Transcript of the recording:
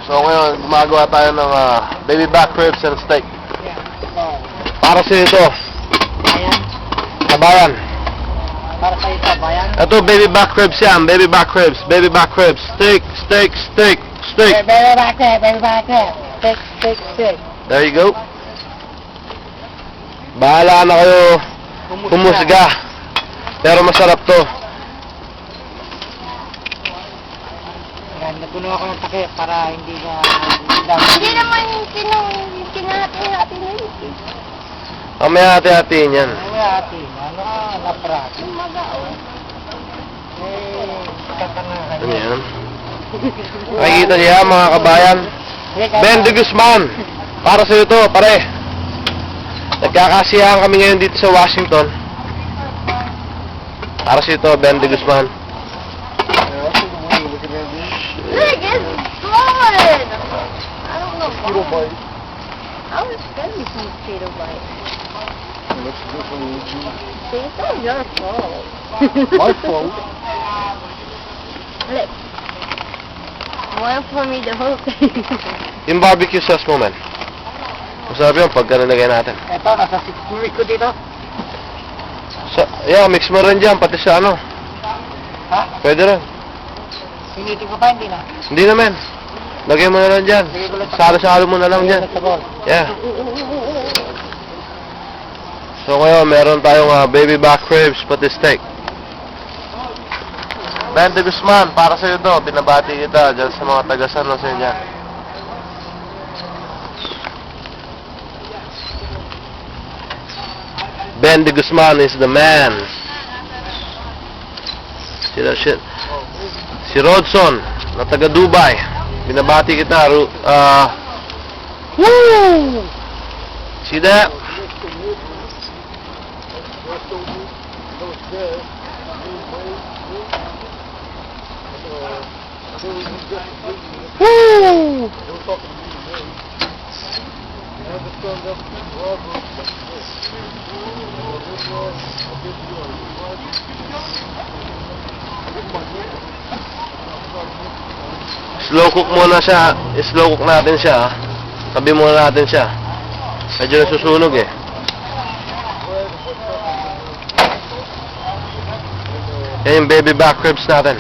So ngayon, gumagawa tayo ng baby back ribs and steak. Para sa ito. Bayan. Kabayan. Para sa ito, bayan. Ito, baby back ribs yan. Baby back ribs. Baby back ribs. Steak, steak, steak, steak. Baby back rib, baby back rib. Steak, steak, steak. There you go. Bahala na kayo humusga. Pero masarap to. Yan, naguno ako ng takip para hindi na... Hindi naman kinahati-hati na yun. Mamaya hati-hatiin yan. Ano ate? Ano ka? Naprat. Umagao. Katangahan. Ano yan? Nakikita niya mga kabayan. Ben de Guzman. Para sa ito, pare. Nagkakasiyahan kami ngayon dito sa Washington. Para sa ito, Ben de Guzman. Look, it's gone! I don't know. Mosquito bite. How is that be some mosquito bite? Let's do some YouTube. See, it's all your fault. My fault. Look. Why for me the whole thing? Yung barbecue sauce mo, man. Masarap yun pagka nilagay natin. Ito, nasa 6 week ko dito. Yeah, mix mo rin dyan, pati sa ano. Ha? Pwede rin. Sinitin ko pa, hindi na. Hindi naman. Lagay mo na lang dyan. Salo-salo mo na lang dyan. Yeah. So ngayon, meron tayong baby back ribs, pati steak. Ben de Guzman, para sa iyo to. Binabati kita dyan sa mga taga-San Jose dyan. Ben de Guzman is the man. Si Rodson, na taga Dubai. Binabati kita. Woo! See that? Woo! Slow cook muna siya. Slow cook natin siya. Tabi muna natin siya. Medyo nasusunog eh. Yan yung baby back ribs natin.